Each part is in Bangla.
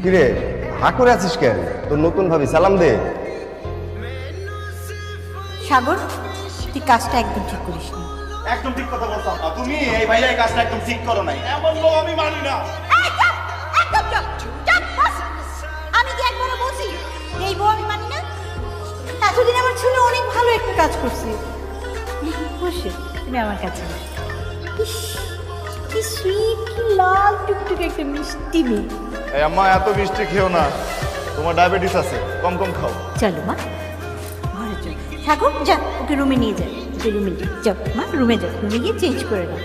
কিরে হা করে আছিস কেন? তোর নতুন ভাবি সালাম দে। সাগর, তুই কাজটা একদম ঠিক করিস নি। একদম ঠিক কথা বলতাম না তুমি। এই ভাইয়া এই কাজটা একদম ঠিক করো নাই, এমন লোক আমি মানি না। আমি কি একবারও বলছি এই বউ আমি মানি না? এতদিন আমার ছেলে অনেক ভালো একটা কাজ করছে। বসে তুমি আমার কাছে বসো। ইস, কি সুইট, কি লাল টুকটুকে একটা মিষ্টি মেয়ে। এই আম্মা এত মিষ্টি খেও না, তোমার ডায়াবেটিস আছে, কম কম খাও। চলো মা, ঘরে চল। সাগর যা, ওকে রুমে নিয়ে যা। ওকে রুমে নিয়ে যাও মা, রুমে যাও, রুমে গিয়ে চেঞ্জ করে নাও।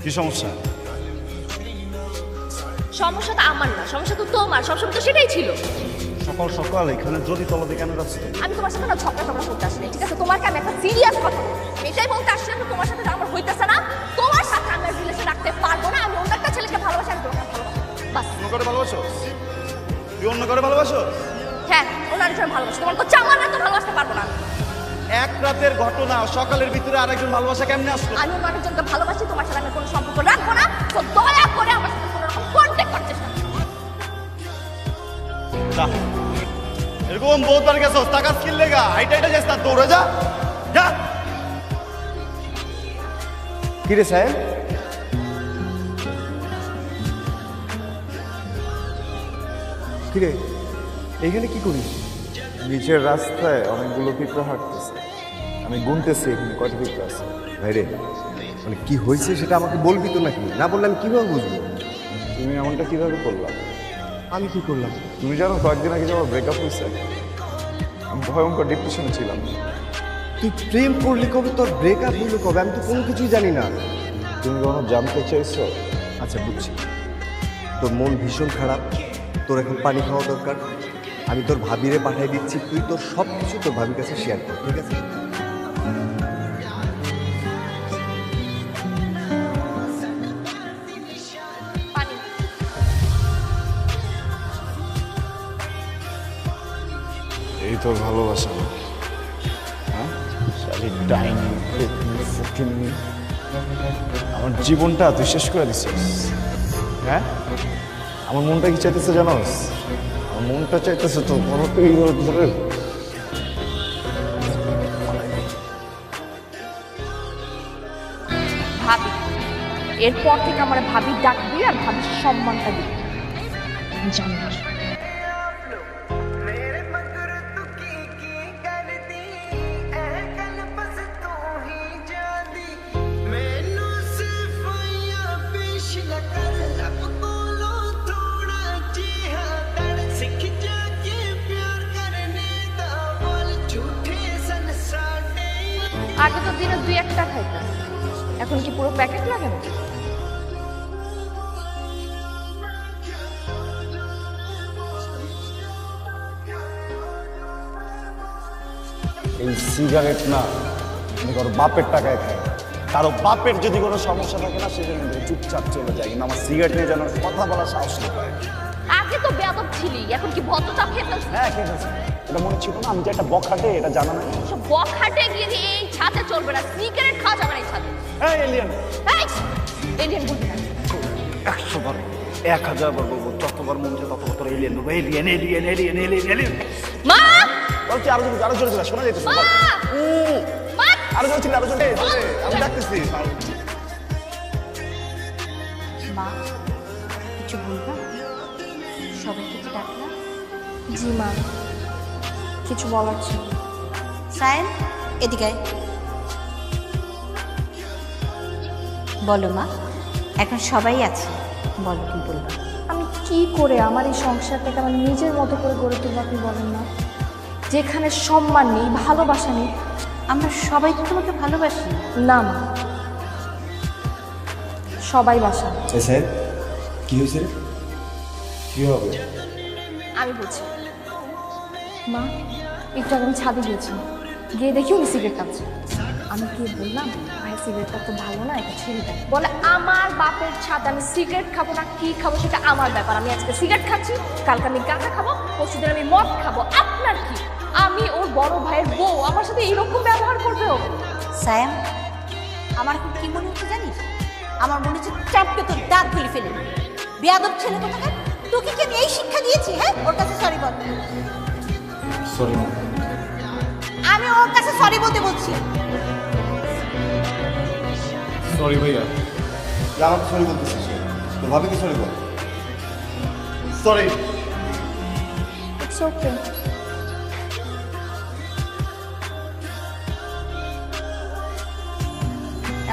কি সমস্যা? সমস্যাটা আমার না, সমস্যা তো তোমার। সবসময় তো সেটাই ছিল। সকাল সকাল এখানে যদি তলাতে কেন যাচ্ছ? আমি তোমার সাথে না ঝগড়া টগড়া করতে আসলে, ঠিক আছে? তোমাকে আমি একটা সিরিয়াস কথা এটাই বলতে আসছিলাম, তোমার সাথে আমার হইতেছে না। তোমার সাথে আমি রিলেশন রাখতে পারবো না। আমি অন্য একটা ছেলেকে ভালোবাসি, আমি তোমাকে ভালোবাসি, বাস। অন্য করে ভালোবাসো? তুই অন্য করে ভালোবাসো? হ্যাঁ, ওনার জন্য ভালোবাসি। তোমার তো চাওয়া না, তো ভালোবাসতে পারবো না। এক রাতের ঘটনা, সকালের ভিতরে আরেকজন ভালোবাসা কেমনে আসলো? আমি অন্য আরেকজনকে ভালোবাসি, তোমার সাথে আমি কোনো সম্পর্ক রাখবো না। তো দয়া করে আমার সাথে কোনো রকম কন্ট্যাক্ট করতে চাই। যা, এরকম বহুবার গেছো, টাকা স্কিল লেগা হাইটা হাইটা যাস না, দৌড়ে যা যা। কিরে সাহেব, কিরে এইখানে কি করিস? নিচের রাস্তায় অনেকগুলো পিঁপড়া হাঁটতেছে, আমি গুনতেছি এখানে কয়টা পিঁপড়া আছে। ভাইরে, মানে কি হয়েছে সেটা আমাকে বলবি তো নাকি? না বললে আমি কিভাবে বুঝবো? তুমি এমনটা কিভাবে করলা? আমি কি করলাম? তুমি জানো কয়েকদিন আগে যে আমার ব্রেকআপ হয়েছে, আমি ভয়ঙ্কর ডিপ্রেশনে ছিলাম। তুই প্রেম করলি কবে, তোর ব্রেকআপ হইলো কবে? আমি তো কোনো কিছুই জানি না। তুমি কখনো জানতে চাইছো? আচ্ছা বুঝছি, তোর মন ভীষণ খারাপ, তোর এখন পানি খাওয়া দরকার। আমি তোর ভাবিরে পাঠিয়ে দিচ্ছি, তুই তোর সব কিছু তোর ভাবির কাছে শেয়ার কর, ঠিক আছে? পানি। এই তোর ভালোবাসা না? হ্যাঁ, শালি ডাইনি, ফুকিনি, আমার জীবনটা তুই শেষ করে দিছিস। হ্যাঁ, আমার মনটা কি চাইতেছে জানোস? আমার মনটা চাইতেছে তো বড় ধরে ভাবি, এরপর থেকে আমার ভাবি ডাকবি আর ভাবির সম্মানটা দিবি, জানি না। আগে তো দিনে 2-1টা খাইতাম, এখন কি পুরো প্যাকেট লাগে না? এই সিগারেট না আমি কারো বাপের টাকায় খাই। কারো বাপের যদি কোনো সমস্যা থাকে না, সেজন্য চুপচাপ চলে যায়, কিন্তু আমার সিগারেট নিয়ে যেন কথা বলার সাহস না পায়। আগে তো বেয়াদব ছিলি, এখন কি ভদ্রতা খেতে? হ্যাঁ ঠিক আছে, এটা মনে ছিল না আমি যে একটা বখাটে, এটা জানা নাই। সব বখাটে গিয়ে এই ছাদে চলবে না, সিগারেট খাওয়া যাবে না এই ছাদে। হ্যাঁ এলিয়ান, এই এলিয়েন বলবি না। 100 বার 1000 বার বলবো, যতবার মন চায় ততবার তোর এলিয়ান বলবো, alien alien alien alien alien. মা, বলছি আরো জোরে ছিল, শোনা যেতেছে। মা, মা। আরো জোরে ছিল, আরো জোরে, আমি ডাকতেছি। মা, কিছু বলবা? সবাই কিছু ডাকলা? জি মা, কিছু বলার ছিল। সায়েন, এদিকে আয়। বলো মা, এখন সবাই আছে, বলো কি বলবা? আমি কি করে আমার এই সংসারটাকে আমার নিজের মতো করে গড়ে তুলবো আপনি বলেন না? যেখানে সম্মান নেই, ভালোবাসা নেই। আমরা সবাই তো তোমাকে ভালোবাসি। না মা, সবাই বাসা না। সাহেব কি হয়েছে রে? কি হবে? আমি বলছি মা, একটু আগে আমি ছাদে গিয়েছি, গিয়ে দেখি উনি সিগারেট খাচ্ছে। আমি কি বললাম, ভাই সিগারেটটা তো ভালো না, এটা ছেড়ে দেয়। বলে আমার বাপের ছাদ, আমি সিগারেট খাবো না কি খাবো সেটা আমার ব্যাপার। আমি আজকে সিগারেট খাচ্ছি, কালকে আমি গাঁজা খাবো, পরশুদিন আমি মদ খাবো, আপনার কি? আমি ওর বড় ভাইয়ের বউ, আমার সাথে এরকম ব্যবহার করবে ও? সায়েম, আমার এখন কি মনে হচ্ছে জানিস? আমার মনে হচ্ছে চাপকে তোর দাঁত গুলি ফেলে দিই। বেয়াদব ছেলে কোথাকার, তোকে কি আমি এই শিক্ষা দিয়েছি? হ্যাঁ, ওর কাছে সরি বল। সরি মা। আমি ওর কাছে সরি বলতে বলছি। সরি ভাইয়া। যা আমাকে সরি বলতেছিস, তোর ভাবিকে sorry ball. Sorry. It's okay.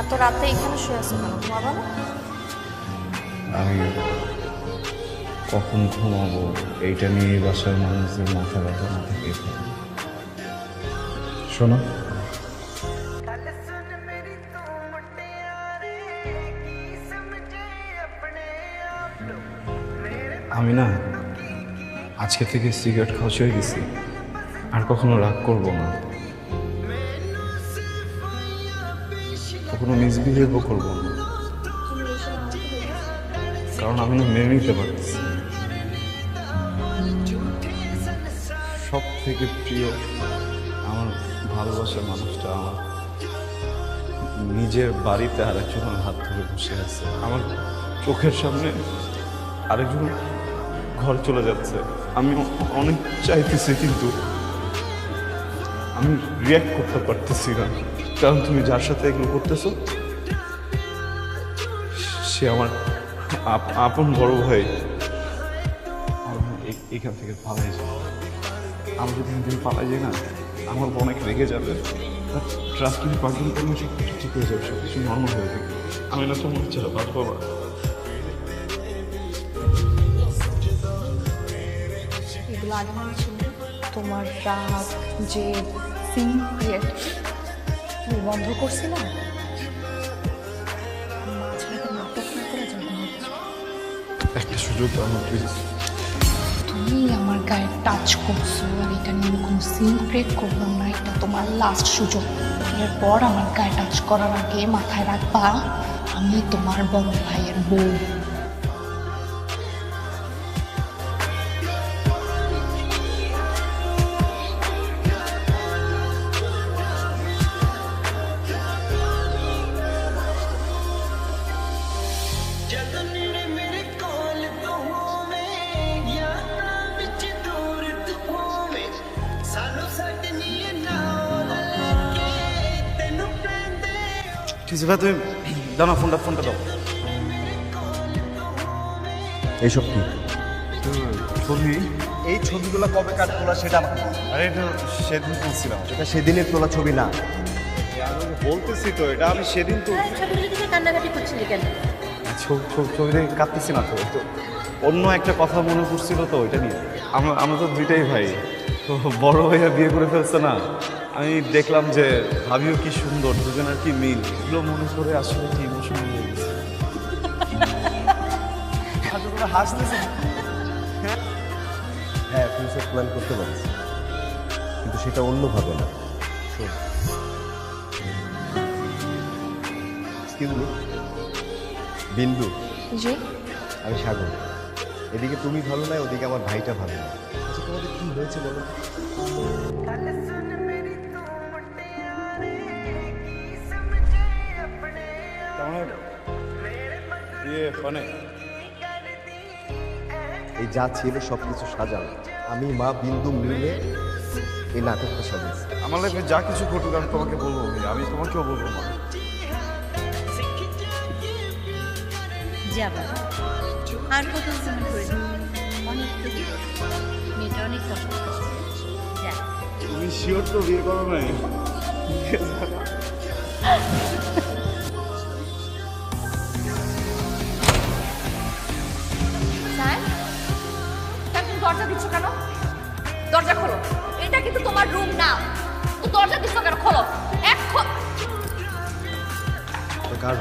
এত রাতে এখানে শুয়ে আছো কেন? ঘুমাবা না? আমি কখন ঘুমাবো এইটা নিয়ে বাসার মানুষদের মাথা ব্যথা না থেকে শোনো, আমি না আজকে থেকে সিগারেট খাওয়া ছেড়ে দিছি, আর কখনো রাগ করবো না, কখনো মিসবিহেভও করবো না, কারণ আমি না মেনে নিতে পারতেছি। সব থেকে প্রিয় আমার ভালোবাসার মানুষটা আমার নিজের বাড়িতে আরেকজনের হাত ধরে বসে আছে, আমার চোখের সামনে আরেকজন ঘর চলে যাচ্ছে। আমি অনেক চাইতেছি, কিন্তু আমি রিয়াক্ট করতে পারতেছি না, কারণ তুমি যার সাথে এগুলো করতেছো সে আমার আপন বড় ভাই। এখান থেকে পালাই যায়, আমি যদি এখান থেকে পালাই যাই না, আমার অনেক রেগে যাবে। ট্রাস্টিং পার্কিং করলে সব কিছু ঠিক হয়ে যাবে, সব কিছু নর্মাল হয়ে যাবে। আমি না তোমার ছাড়া বাঁচবো না। এগুলো আগে মনে ছিল? তোমার রাগ, যে সিক্রেট তুমি বন্ধ করছিলে? মাঝরাতে নাটক না করে যখন একটা সুযোগ আমার প্লিজ। তুমি আমার গায়ে টাচ করছো, আর এটা নিয়ে আমি কোনো সিন ক্রিয়েট করলাম না, এটা তোমার লাস্ট সুযোগ। এরপর আমার গায়ে টাচ করার আগে মাথায় রাখবা আমি তোমার বড় ভাইয়ের বউ। ঠিক আছে ভাই, তুমি দাও না ফোনটা দাও। এইসব কি? ছবি? এই ছবিগুলো কবে কাট তোলা সেটা আমাকে বল। আরে এটা সেদিন তুলছিলাম। এটা সেদিনের তোলা ছবি না। আমি বলতেছি তো, এটা আমি সেদিন তো ছবিগুলো দেখে কান্নাকাটি করছিলি কেন? ছবি দেখে কাঁদতেছি না তো, তো অন্য একটা কথা মনে পড়ছিল তো ওইটা নিয়ে। আমরা তো দুইটাই ভাই, তো বড় ভাইয়া বিয়ে করে ফেলছে না, আমি দেখলাম যে ভাবিও কি সুন্দর, দুজনের কি মিল, এগুলো মনে করে আসলে কি ইমোশনাল হয়ে গেছে। হাসতেছে। হ্যাঁ, ফিউচার প্ল্যান করতে পারিস, কিন্তু সেটা অন্যভাবে না। শোন, এক্সকিউজ মি, বিন্দু, জি? আমি সাগর। এদিকে তুমি ভালো না, ওদিকে আমার ভাইটা ভালো না। আচ্ছা, তোমাদের কি হয়েছে বলো? মানে এই যা ছিল সব কিছু সাজানো, আমি মা বিন্দু মিলে এই নাটকটা সাজিয়েছি। আমার লাইফে যা কিছু ঘটুক আমি তোমাকে বলবো, আমি তোমাকেও বলবো না। যাবা আর কত সময় করে অনেক মেয়েটা অনেক কষ্ট করছে। যা, তুমি শিওর তো বিয়ে করো নাই? স্যার, তুমি দরজা দিচ্ছ কেন? দরজা খোলো, এটা কিন্তু তোমার রুম না। তো দরজা দিচ্ছ কেন? খোলো এখন। কার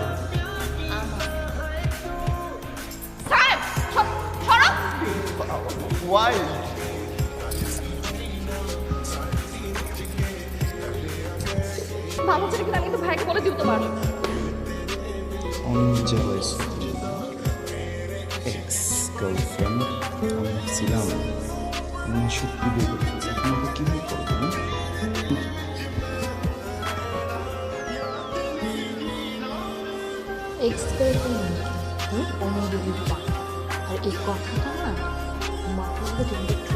স্যার, সরো। ওয়াই? মামু ছেলে কিন্তু আমি কিন্তু ভাইকে বলে দিব তোমার। অনেক জেলাস এক্স গার্লফ্রেন্ড আমি ছিলাম, আমি সত্যি বিয়ে করতেছি, এখন আমাকে কি করবো? এক্সপেরিমেন্ট অনুমোদিত আর এই কথাটা না মাথার মধ্যে